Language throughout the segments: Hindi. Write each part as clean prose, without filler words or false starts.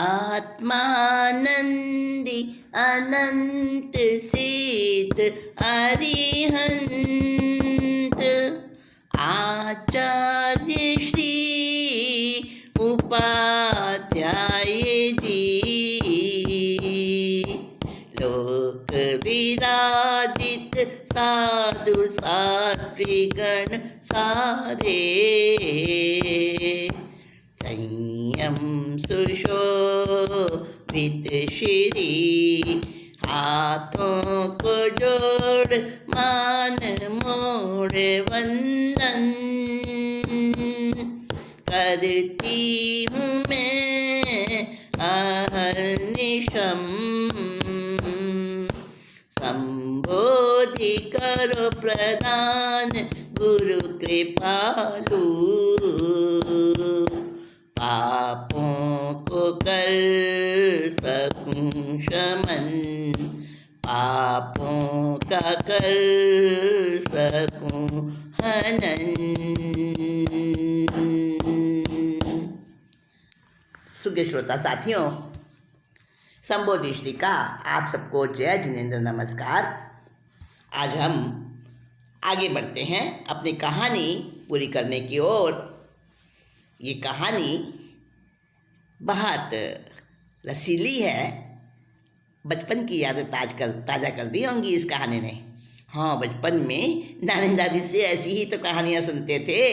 आत्मानंदी अनंत सिद्ध अरिहंत आचार्य श्री उपाध्याय जी लोक विराजित साधु सात्विगण सारे संयम सुशोभित श्री हाथों को जोड़ मान मोड़ वंदन करती हूँ मैं अहर्निशम संबोधि करो प्रदान गुरु कृपालु पापों को कर सकूं शमन पापों का कर सकूं हनन। सुज्ञ श्रोता साथियों, संबोधि श्री का आप सबको जय जिनेन्द्र नमस्कार। आज हम आगे बढ़ते हैं अपनी कहानी पूरी करने की ओर। ये कहानी बहुत रसीली है, बचपन की यादें ताज़ा कर दी होंगी इस कहानी ने। हाँ, बचपन में नानी दादी से ऐसी ही तो कहानियाँ सुनते थे,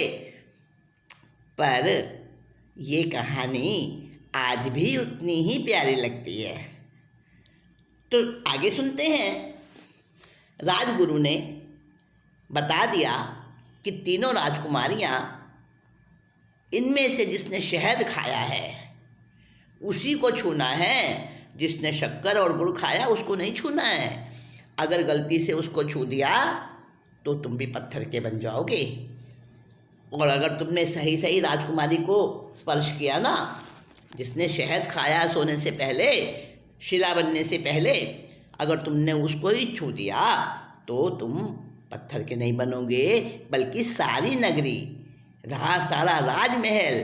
पर ये कहानी आज भी उतनी ही प्यारी लगती है। तो आगे सुनते हैं। राजगुरु ने बता दिया कि तीनों राजकुमारियाँ, इनमें से जिसने शहद खाया है उसी को छूना है, जिसने शक्कर और गुड़ खाया उसको नहीं छूना है। अगर गलती से उसको छू दिया तो तुम भी पत्थर के बन जाओगे, और अगर तुमने सही सही राजकुमारी को स्पर्श किया ना, जिसने शहद खाया सोने से पहले, शिला बनने से पहले, अगर तुमने उसको ही छू दिया तो तुम पत्थर के नहीं बनोगे, बल्कि सारी नगरी, सारा राजमहल,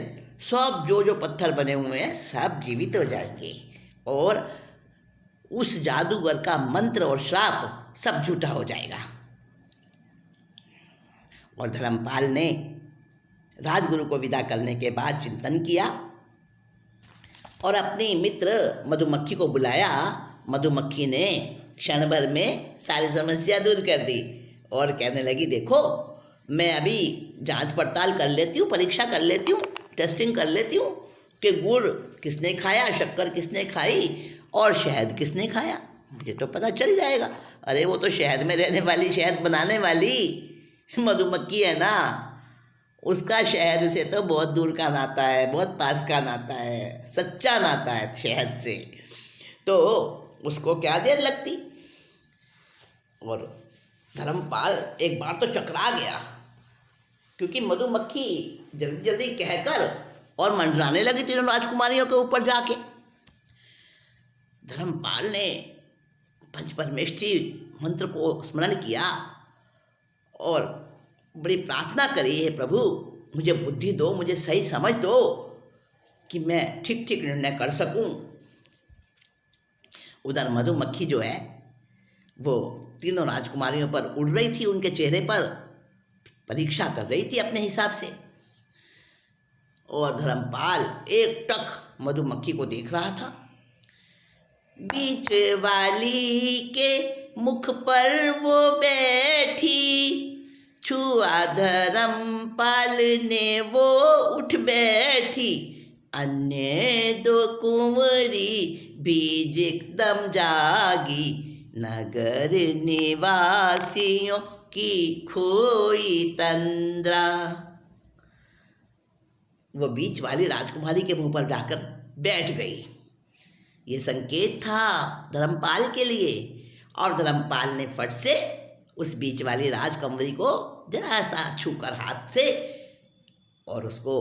सब जो पत्थर बने हुए हैं सब जीवित हो जाएंगे, और उस जादूगर का मंत्र और श्राप सब झूठा हो जाएगा। और धर्मपाल ने राजगुरु को विदा करने के बाद चिंतन किया और अपनी मित्र मधुमक्खी को बुलाया। मधुमक्खी ने क्षण भर में सारी समस्या दूर कर दी और कहने लगी, देखो मैं अभी जांच पड़ताल कर लेती हूँ, परीक्षा कर लेती हूँ, टेस्टिंग कर लेती हूँ कि गुड़ किसने खाया, शक्कर किसने खाई और शहद किसने खाया, मुझे तो पता चल जाएगा। अरे वो तो शहद में रहने वाली, शहद बनाने वाली मधुमक्खी है ना, उसका शहद से तो बहुत दूर का नाता है, बहुत पास का नाता है, सच्चा नाता है शहद से, तो उसको क्या देर लगती। और धर्मपाल एक बार तो चकरा गया, क्योंकि मधुमक्खी जल्दी जल्दी कहकर और मंडराने लगी तीनों राजकुमारियों के ऊपर जाके। धर्मपाल ने पंचपरमेष्ठी मंत्र को स्मरण किया और बड़ी प्रार्थना करी, हे प्रभु मुझे बुद्धि दो, मुझे सही समझ दो कि मैं ठीक ठीक निर्णय कर सकूं। उधर मधुमक्खी जो है वो तीनों राजकुमारियों पर उड़ रही थी, उनके चेहरे पर परीक्षा कर रही थी अपने हिसाब से। और धर्मपाल एकटक मधुमक्खी को देख रहा था। बीच वाली के मुख पर वो बैठी, छुआ धर्मपाल ने वो उठ बैठी, अन्य दो कुंवरी बीज एकदम जागी, नगर निवासियों की खोई तंद्रा। वो बीच वाली राजकुमारी के मुंह पर जाकर बैठ गई। ये संकेत था धर्मपाल के लिए, और धर्मपाल ने फट से उस बीच वाली राजकुमारी को जरा सा छूकर हाथ से और उसको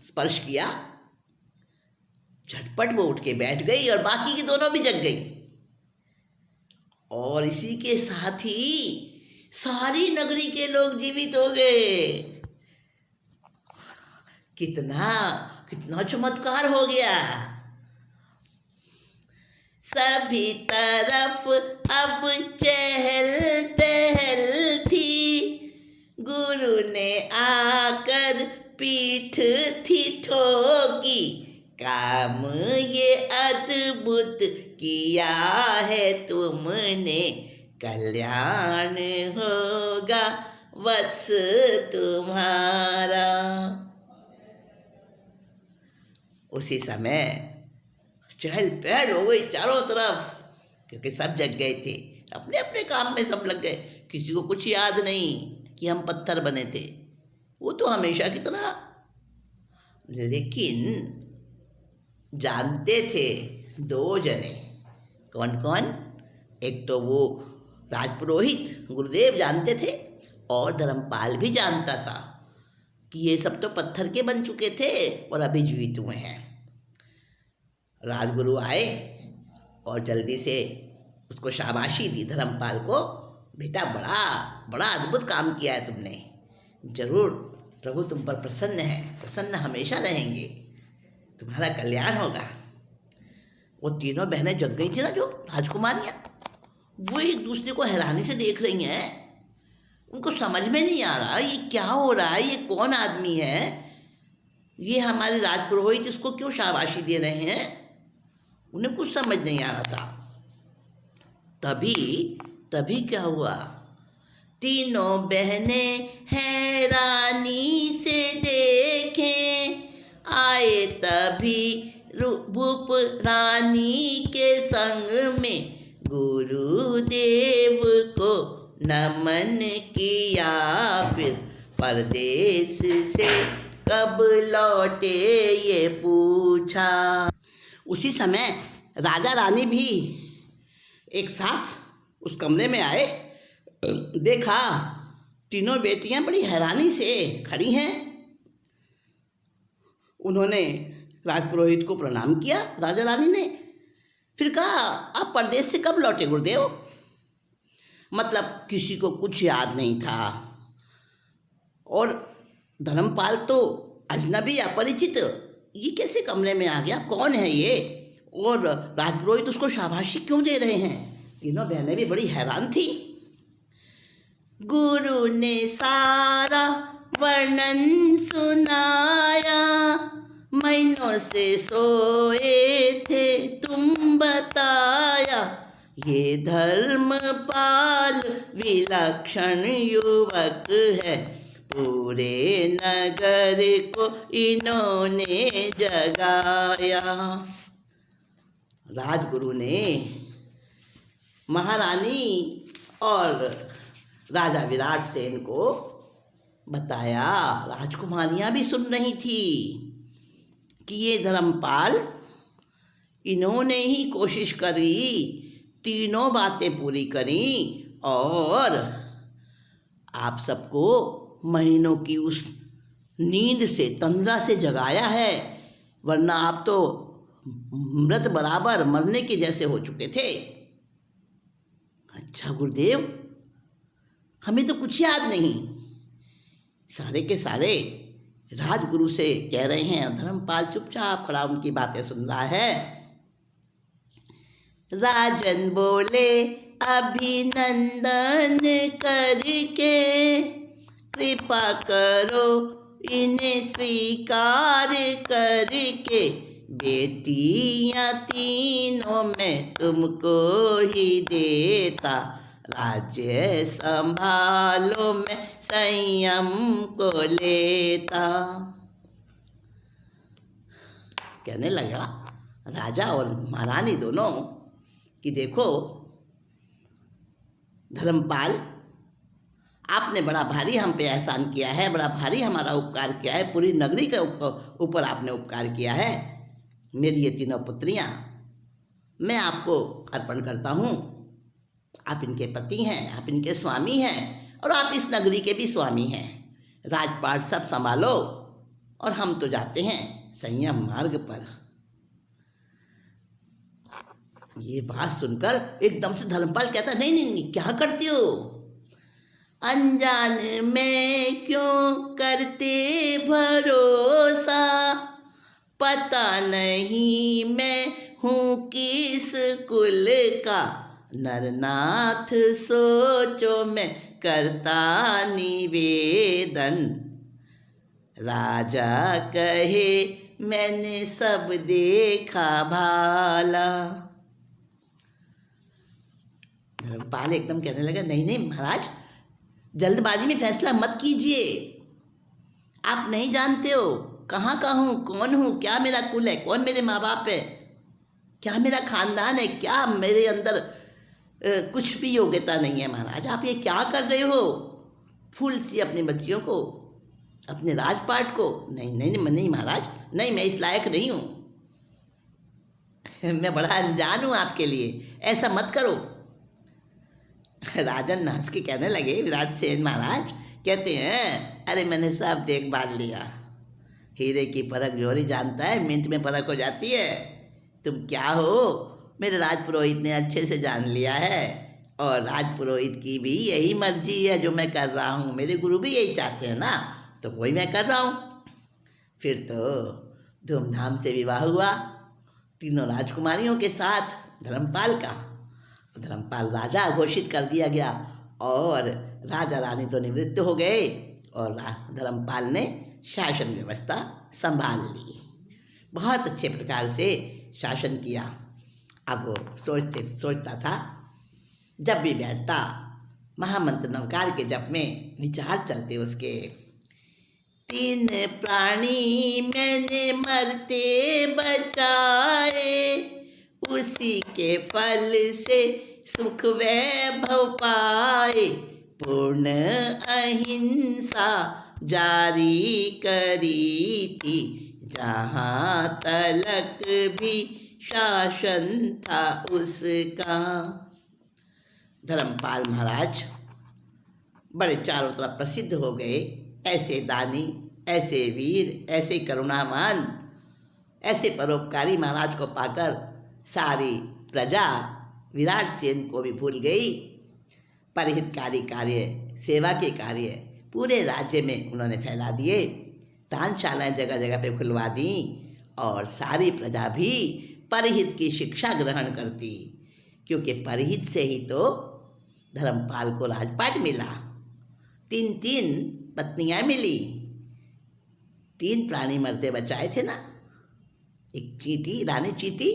स्पर्श किया। झटपट वो उठ के बैठ गई और बाकी की दोनों भी जग गई। और इसी के साथ ही सारी नगरी के लोग जीवित हो गए। कितना कितना चमत्कार हो गया। सभी तरफ अब चहल पहल थी। गुरु ने आकर पीठ थी ठोकी, काम ये अद्भुत किया है तुमने, कल्याण होगा वत्स तुम्हारा। उसी समय चहल पहल हो गई चारों तरफ, क्योंकि सब जग गए थे, अपने अपने काम में सब लग गए। किसी को कुछ याद नहीं कि हम पत्थर बने थे, वो तो हमेशा की तरह। लेकिन जानते थे दो जने। कौन कौन? एक तो वो राजपुरोहित गुरुदेव जानते थे, और धर्मपाल भी जानता था कि ये सब तो पत्थर के बन चुके थे और अभी जीवित हुए हैं। राजगुरु आए और जल्दी से उसको शाबाशी दी धर्मपाल को, बेटा बड़ा बड़ा अद्भुत काम किया है तुमने, जरूर प्रभु तुम पर प्रसन्न है, प्रसन्न हमेशा रहेंगे, तुम्हारा कल्याण होगा। वो तीनों बहनें जग गई थी ना, जो राजकुमारियाँ, वो एक दूसरे को हैरानी से देख रही हैं। उनको समझ में नहीं आ रहा ये क्या हो रहा है, ये कौन आदमी है, ये हमारे राजपुरोहित इसको क्यों शाबाशी दे रहे हैं, उन्हें कुछ समझ नहीं आ रहा था। तभी क्या हुआ, तीनों बहनें हैरानी से देखें, आए तभी भूप रानी के संग में, गुरुदेव को नमन किया, फिर परदेश से कब लौटे ये पूछा। उसी समय राजा रानी भी एक साथ उस कमरे में आए। देखा तीनों बेटियां बड़ी हैरानी से खड़ी हैं। उन्होंने राजपुरोहित को प्रणाम किया, राजा रानी ने। फिर कहा, आप परदेश से कब लौटे गुरुदेव? मतलब किसी को कुछ याद नहीं था, और धर्मपाल तो अजनबी अपरिचित, ये कैसे कमरे में आ गया, कौन है ये, और राजपुरोहित उसको शाबाशी क्यों दे रहे हैं? तीनों बहनें भी बड़ी हैरान थी। गुरु ने सारा वर्णन सुनाया, महीनों से सोए थे तुम बताया, ये धर्मपाल विलक्षण युवक है, पूरे नगर को इन्होंने जगाया। राजगुरु ने महारानी और राजा विराट सेन को बताया। राजकुमारियां भी सुन रही थी कि ये धर्मपाल, इन्होंने ही कोशिश करी, तीनों बातें पूरी करी, और आप सबको महीनों की उस नींद से, तंद्रा से जगाया है, वरना आप तो मृत बराबर, मरने के जैसे हो चुके थे। अच्छा गुरुदेव, हमें तो कुछ याद नहीं। सारे के सारे राजगुरु से कह रहे हैं। धर्मपाल चुपचाप खड़ा उनकी बातें सुन रहा है। राजन बोले, अभिनंदन करके कृपा करो इन्हें स्वीकार करके, बेटियां तीनों मैं तुमको ही देता, राज्य संभालो मैं संयम को लेता। कहने लगा राजा और महारानी दोनों कि देखो धर्मपाल, आपने बड़ा भारी हम पे एहसान किया है, बड़ा भारी हमारा उपकार किया है, पूरी नगरी के ऊपर आपने उपकार किया है। मेरी ये तीनों पुत्रियां मैं आपको अर्पण करता हूँ। आप इनके पति हैं, आप इनके स्वामी हैं, और आप इस नगरी के भी स्वामी हैं। राजपाट सब संभालो, और हम तो जाते हैं संयम मार्ग पर। ये बात सुनकर एकदम से धर्मपाल कहता, नहीं नहीं नहीं, क्या करते हो? अनजान में क्यों करते भरोसा, पता नहीं मैं हूँ किस कुल का, नरनाथ सोचो मैं करता निवेदन। राजा कहे मैंने सब देखा भाला। धर्मपाल एकदम कहने लगा, नहीं नहीं महाराज, जल्दबाजी में फैसला मत कीजिए। आप नहीं जानते हो कहाँ का हूँ, कौन हूँ, क्या मेरा कुल है, कौन मेरे माँ बाप है, क्या मेरा खानदान है, क्या मेरे अंदर कुछ भी योग्यता नहीं है। महाराज आप ये क्या कर रहे हो, फूल सी अपनी बच्चियों को, अपने राजपाट को। नहीं नहीं नहीं महाराज, नहीं, मैं इस लायक नहीं हूँ, मैं बड़ा अनजान हूँ आपके लिए, ऐसा मत करो। राजन हंस के कहने लगे, विराट सेन महाराज कहते हैं, अरे मैंने सब देख भाल लिया, हीरे की परख जोहरी जानता है, मिनट में परख हो जाती है। तुम क्या हो, मेरे राजपुरोहित ने अच्छे से जान लिया है, और राजपुरोहित की भी यही मर्जी है जो मैं कर रहा हूँ, मेरे गुरु भी यही चाहते हैं ना, तो वही मैं कर रहा हूँ। फिर तो धूमधाम से विवाह हुआ तीनों राजकुमारियों के साथ धर्मपाल का। धर्मपाल राजा घोषित कर दिया गया, और राजा रानी तो निवृत्त हो गए, और धर्मपाल ने शासन व्यवस्था संभाल ली, बहुत अच्छे प्रकार से शासन किया। अब वो सोचता था, जब भी बैठता महामंत्र नवकार के जप में विचार चलते उसके, तीन प्राणी मैंने मरते बचाए, उसी के फल से सुख वैभव पाए, पूर्ण अहिंसा जारी करी थी, जहाँ तलक भी शासन था उसका। धर्मपाल महाराज बड़े चारों तरफ प्रसिद्ध हो गए, ऐसे दानी, ऐसे वीर, ऐसे करुणावान, ऐसे परोपकारी महाराज को पाकर सारी प्रजा विराट सेन को भी भूल गई। परहितकारी कार्य, सेवा के कार्य पूरे राज्य में उन्होंने फैला दिए, दानशालाएँ जगह जगह पे खुलवा दी, और सारी प्रजा भी परहित की शिक्षा ग्रहण करती, क्योंकि परहित से ही तो धर्मपाल को राजपाट मिला, 3 पत्नियां मिली, 3 प्राणी मरते बचाए थे ना, एक चींटी, रानी चींटी,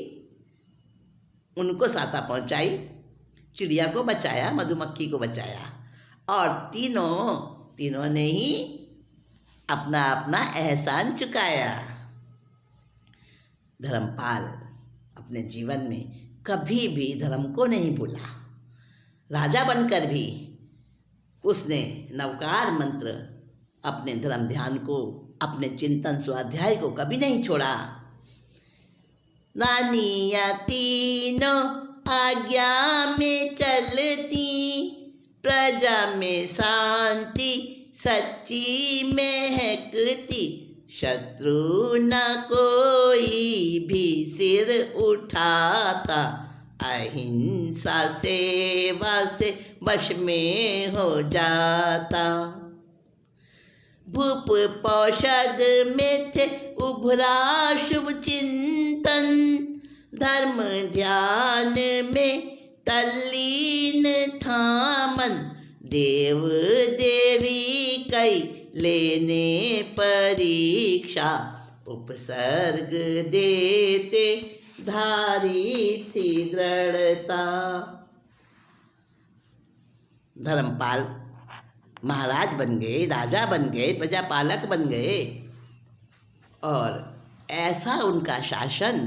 उनको साता पहुंचाई, चिड़िया को बचाया, मधुमक्खी को बचाया, और तीनों ने ही अपना अपना एहसान चुकाया। धर्मपाल अपने जीवन में कभी भी धर्म को नहीं भूला, राजा बनकर भी उसने नवकार मंत्र, अपने धर्म ध्यान को, अपने चिंतन स्वाध्याय को कभी नहीं छोड़ा। रानियाँ तीनों आज्ञा में चलती, प्रजा में शांति सच्ची महकती, शत्रु न कोई भी सिर उठाता, अहिंसा सेवा से वश में हो जाता। भूप पौषद में थे उभरा शुभ चिंतन, धर्म ध्यान में तल्लीन था मन, देव देवी कई लेने परीक्षा, उपसर्ग देते धारी थी दृढ़ता। धर्मपाल महाराज बन गए, राजा बन गए, प्रजापालक बन गए, और ऐसा उनका शासन,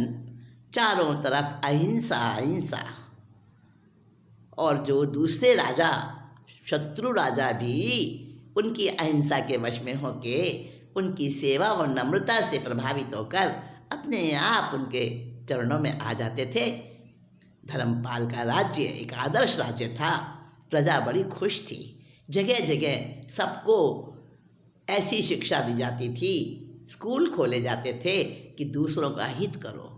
चारों तरफ अहिंसा अहिंसा। और जो दूसरे राजा, शत्रु राजा भी उनकी अहिंसा के वश में होके, उनकी सेवा और नम्रता से प्रभावित होकर अपने आप उनके चरणों में आ जाते थे। धर्मपाल का राज्य एक आदर्श राज्य था, प्रजा बड़ी खुश थी, जगह जगह सबको ऐसी शिक्षा दी जाती थी, स्कूल खोले जाते थे कि दूसरों का हित करो,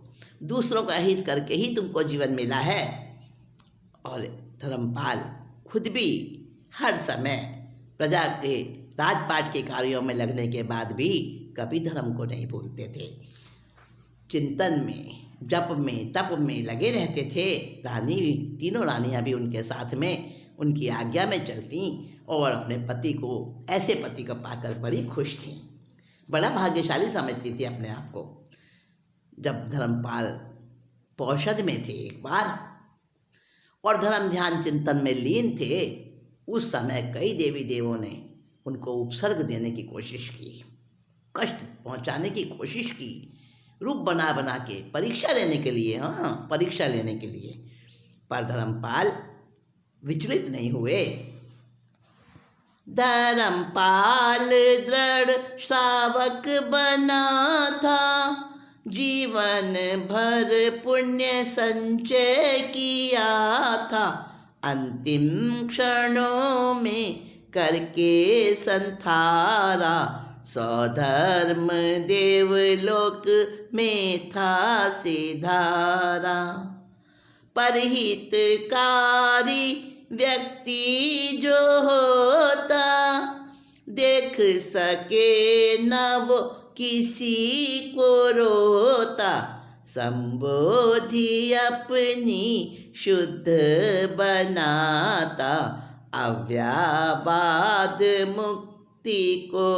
दूसरों का हित करके ही तुमको जीवन मिला है। और धर्मपाल खुद भी हर समय प्रजा के राजपाट के कार्यों में लगने के बाद भी कभी धर्म को नहीं भूलते थे। चिंतन में जप में तप में लगे रहते थे। रानी, तीनों रानियाँ भी उनके साथ में उनकी आज्ञा में चलती और अपने पति को, ऐसे पति को पाकर बड़ी खुश थीं, बड़ा भाग्यशाली समझती थी अपने आप को। जब धर्मपाल पौषध में थे एक बार और धर्म ध्यान चिंतन में लीन थे, उस समय कई देवी देवों ने उनको उपसर्ग देने की कोशिश की, कष्ट पहुंचाने की कोशिश की, रूप बना बना के परीक्षा लेने के लिए, परीक्षा लेने के लिए। पर धर्मपाल विचलित नहीं हुए। धर्मपाल दृढ़ श्रावक बना था, जीवन भर पुण्य संचय किया था। अंतिम क्षणों में करके संथारा, स्वधर्म देवलोक में था सिधारा। परहितकारी व्यक्ति जो होता, देख सके न वो किसी को रोता। संबोधि अपनी शुद्ध बनाता, अव्याबाद मुक्ति को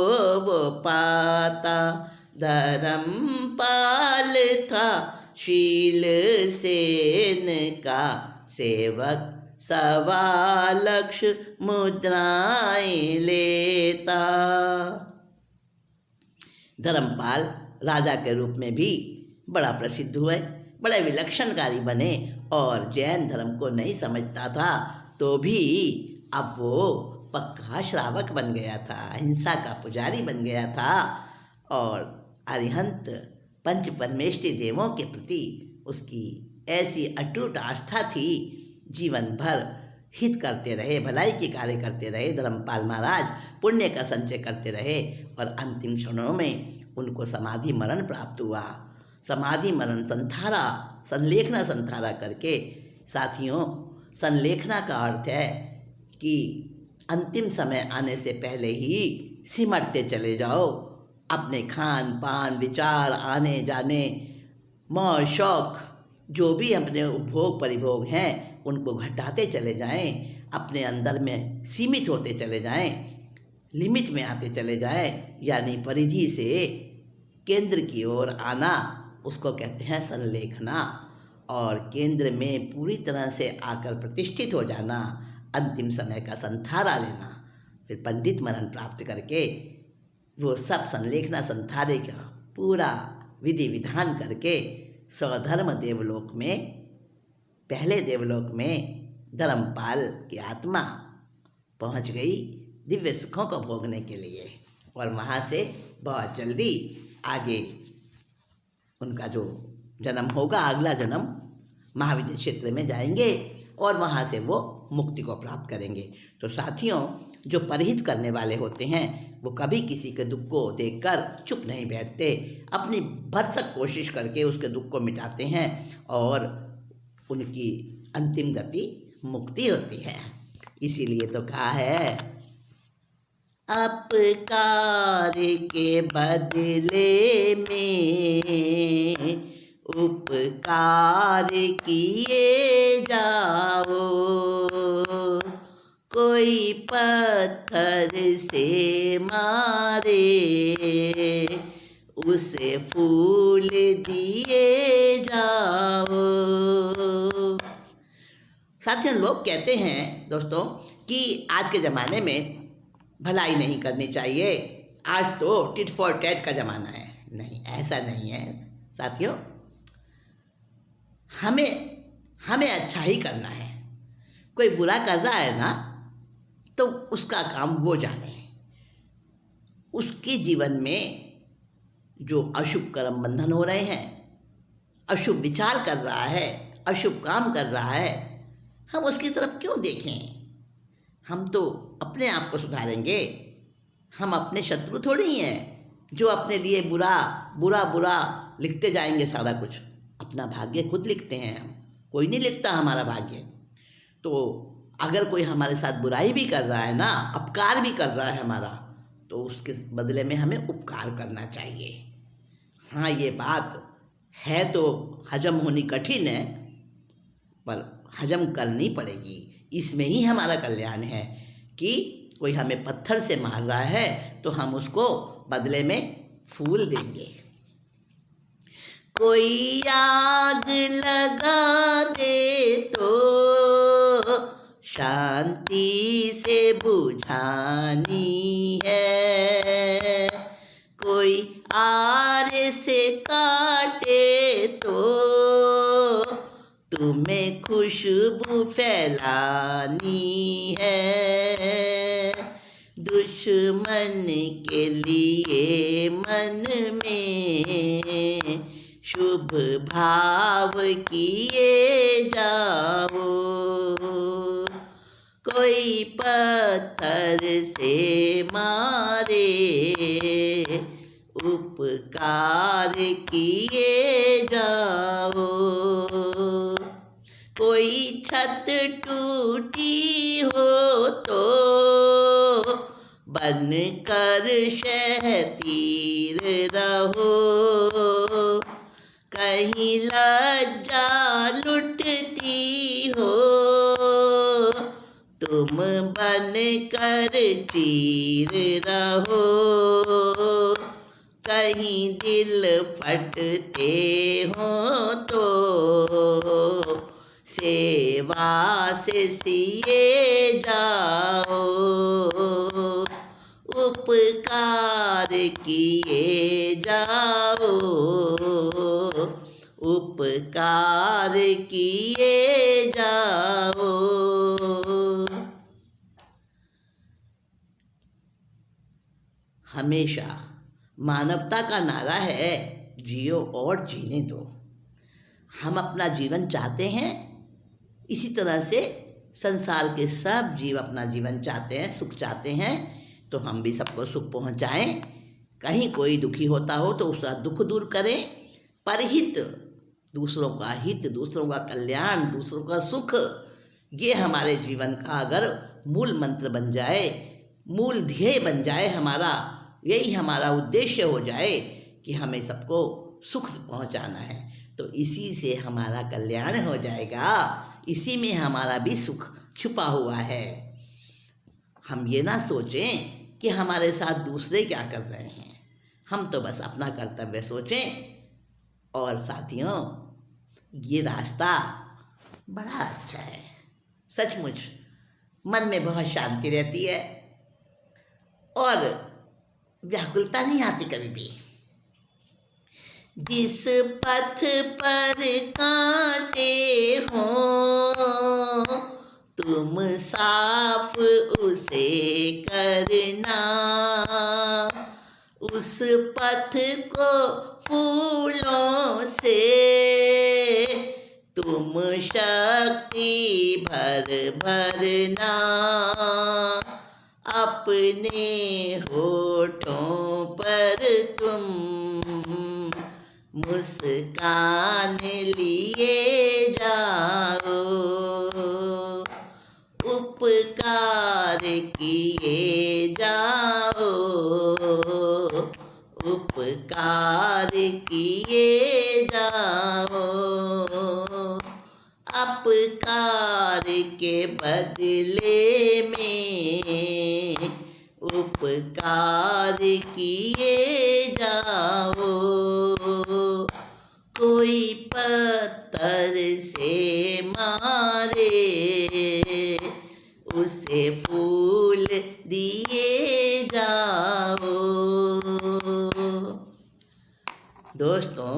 वो पाता। धर्मपाल था शील सेन का सेवक, 1.25 लाख मुद्राएं लेता। धर्मपाल राजा के रूप में भी बड़ा प्रसिद्ध हुए, बड़े विलक्षणकारी बने और जैन धर्म को नहीं समझता था तो भी अब वो पक्का श्रावक बन गया था, अहिंसा का पुजारी बन गया था और अरिहंत पंच परमेष्टि देवों के प्रति उसकी ऐसी अटूट आस्था थी। जीवन भर हित करते रहे, भलाई के कार्य करते रहे धर्मपाल महाराज, पुण्य का संचय करते रहे और अंतिम क्षणों में उनको समाधि मरण प्राप्त हुआ। समाधि मरण संथारा, संलेखना संथारा करके। साथियों, संलेखना का अर्थ है कि अंतिम समय आने से पहले ही सिमटते चले जाओ, अपने खान पान, विचार, आने जाने, मौज शौक, जो भी अपने उपभोग परिभोग हैं उनको घटाते चले जाएं, अपने अंदर में सीमित होते चले जाएं, लिमिट में आते चले जाएं, यानी परिधि से केंद्र की ओर आना, उसको कहते हैं संलेखना। और केंद्र में पूरी तरह से आकर प्रतिष्ठित हो जाना, अंतिम समय का संथारा लेना, फिर पंडित मरण प्राप्त करके वो सब संलेखना संथारे का पूरा विधि विधान करके स्वधर्म देवलोक में, पहले देवलोक में धर्मपाल की आत्मा पहुंच गई दिव्य सुखों को भोगने के लिए। और वहाँ से बहुत जल्दी आगे उनका जो जन्म होगा, अगला जन्म महाविद्या क्षेत्र में जाएंगे और वहाँ से वो मुक्ति को प्राप्त करेंगे। तो साथियों, जो परहित करने वाले होते हैं वो कभी किसी के दुख को देखकर चुप नहीं बैठते, अपनी भरसक कोशिश करके उसके दुख को मिटाते हैं और उनकी अंतिम गति मुक्ति होती है। इसीलिए तो कहा है, अपकार के बदले में उपकार किए जाओ। कोई पत्थर से मारे, उसे फूल दिए जाओ। साथियों, लोग कहते हैं दोस्तों कि आज के ज़माने में भलाई नहीं करनी चाहिए, आज तो टिट फॉर टैट का ज़माना है। नहीं, ऐसा नहीं है साथियों, हमें अच्छा ही करना है। कोई बुरा कर रहा है ना, तो उसका काम वो जाने। उसके जीवन में जो अशुभ कर्म बंधन हो रहे हैं, अशुभ विचार कर रहा है, अशुभ काम कर रहा है, हम उसकी तरफ क्यों देखें? हम तो अपने आप को सुधारेंगे। हम अपने शत्रु थोड़ी ही हैं जो अपने लिए बुरा बुरा बुरा लिखते जाएंगे। सारा कुछ अपना भाग्य खुद लिखते हैं हम, कोई नहीं लिखता हमारा भाग्य। तो अगर कोई हमारे साथ बुराई भी कर रहा है ना, अपकार भी कर रहा है हमारा, तो उसके बदले में हमें उपकार करना चाहिए। हाँ, ये बात है तो हजम होनी कठिन है, पर हजम करनी पड़ेगी। इसमें ही हमारा कल्याण है कि कोई हमें पत्थर से मार रहा है तो हम उसको बदले में फूल देंगे। कोई आग लगा दे तो शांति से बुझानी है, कोई आर से काटे तो तुम्हें खुशबू फैलानी है, दुश्मन के लिए मन में शुभ भाव किए जाओ, कोई पत्थर से मारे उपकार किए जाओ, कोई छत टूटी हो तो बनकर शहतीर रहो, कहीं लज्जा लुटती हो तुम बनकर चीर रहो, कहीं दिल फटते हो तो सेवा से सिए जाओ, उपकार किए जाओ, उपकार किए जाओ। हमेशा मानवता का नारा है, जियो और जीने दो। हम अपना जीवन चाहते हैं, इसी तरह से संसार के सब जीव अपना जीवन चाहते हैं, सुख चाहते हैं, तो हम भी सबको सुख पहुंचाएं। कहीं कोई दुखी होता हो तो उसका दुख दूर करें। परहित, दूसरों का हित, दूसरों का कल्याण, दूसरों का सुख, ये हमारे जीवन का अगर मूल मंत्र बन जाए, मूल ध्येय बन जाए, हमारा यही हमारा उद्देश्य हो जाए कि हमें सबको सुख पहुंचाना है, तो इसी से हमारा कल्याण हो जाएगा, इसी में हमारा भी सुख छुपा हुआ है। हम ये ना सोचें कि हमारे साथ दूसरे क्या कर रहे हैं, हम तो बस अपना कर्तव्य सोचें। और साथियों, ये रास्ता बड़ा अच्छा है, सचमुच मन में बहुत शांति रहती है और व्याकुलता नहीं आती कभी भी। जिस पथ पर कांटे हो तुम साफ उसे करना, उस पथ को फूलों से तुम शक्ति भर भरना, अपने होठों पर तुम मुस्कान लिए जाओ, उपकार किए जाओ, उपकार किए जाओ, अपकार के बदले में उपकार किए जाओ, कोई पत्थर से मारे उसे फूल दिए जाओ। दोस्तों,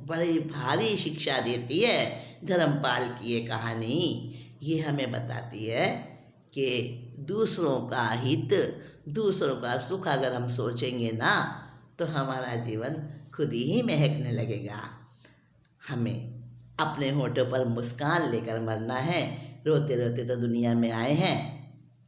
बड़ी भारी शिक्षा देती है धर्मपाल की ये कहानी। ये हमें बताती है कि दूसरों का हित, दूसरों का सुख अगर हम सोचेंगे ना, तो हमारा जीवन खुद ही महकने लगेगा। हमें अपने होठों पर मुस्कान लेकर मरना है। रोते रोते तो दुनिया में आए हैं,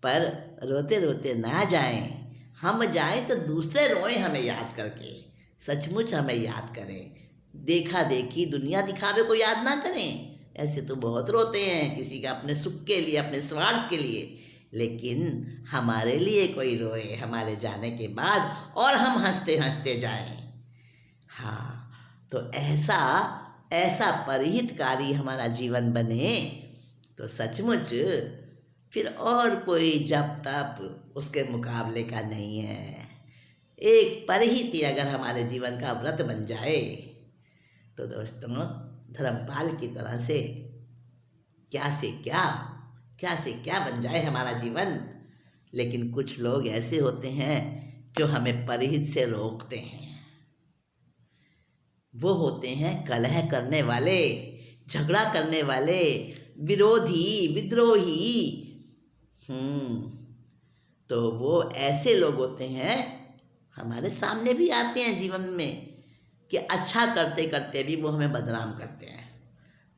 पर रोते रोते ना जाएं। हम जाएं तो दूसरे रोएं हमें याद करके, सचमुच हमें याद करें। देखा देखी दुनिया दिखावे को याद ना करें। ऐसे तो बहुत रोते हैं किसी का अपने सुख के लिए, अपने स्वार्थ के लिए, लेकिन हमारे लिए कोई रोए हमारे जाने के बाद और हम हंसते हंसते जाएं। हाँ, तो ऐसा ऐसा परिहितकारी हमारा जीवन बने तो सचमुच फिर और कोई जप तप उसके मुकाबले का नहीं है। एक परिहित अगर हमारे जीवन का व्रत बन जाए तो दोस्तों धर्मपाल की तरह से क्या से क्या बन जाए हमारा जीवन। लेकिन कुछ लोग ऐसे होते हैं जो हमें परिहित से रोकते हैं। वो होते हैं कलह करने वाले, झगड़ा करने वाले, विरोधी, विद्रोही। तो वो ऐसे लोग होते हैं, हमारे सामने भी आते हैं जीवन में कि अच्छा करते करते भी वो हमें बदनाम करते हैं,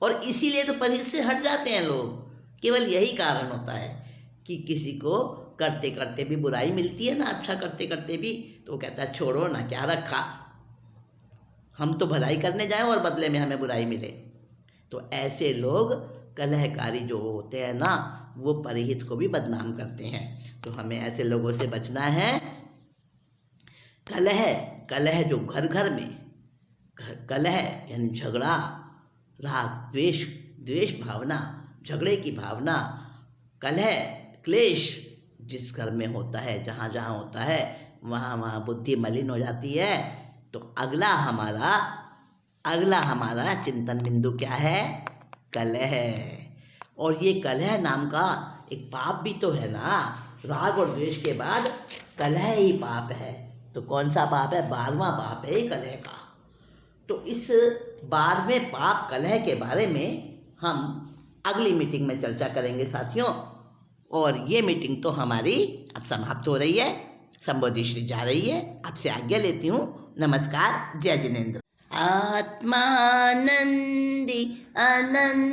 और इसीलिए तो परिहित से हट जाते हैं लोग। केवल यही कारण होता है कि किसी को करते करते भी बुराई मिलती है ना, अच्छा करते करते भी, तो वो कहता है छोड़ो ना, क्या रखा, हम तो भलाई करने जाएं और बदले में हमें बुराई मिले। तो ऐसे लोग कलहकारी जो होते हैं ना, वो परिहित को भी बदनाम करते हैं। तो हमें ऐसे लोगों से बचना है। कलह जो घर घर में कलह यानी झगड़ा, राग द्वेष भावना, झगड़े की भावना, कलह क्लेश जिस घर में होता है, जहाँ जहाँ होता है वहाँ बुद्धि मलिन हो जाती है। तो अगला हमारा चिंतन बिंदु क्या है? कलह। और ये कलह नाम का एक पाप भी तो है ना। राग और द्वेष के बाद कलह ही पाप है। तो कौन सा पाप है? 12वां पाप है कलह का। तो इस 12वें पाप कलह के बारे में हम अगली मीटिंग में चर्चा करेंगे साथियों। और ये मीटिंग तो हमारी अब समाप्त हो रही है। संबोधि श्री जा रही है, आपसे आज्ञा लेती हूँ। नमस्कार, जय जिनेन्द्र। आत्मानंदी आनंद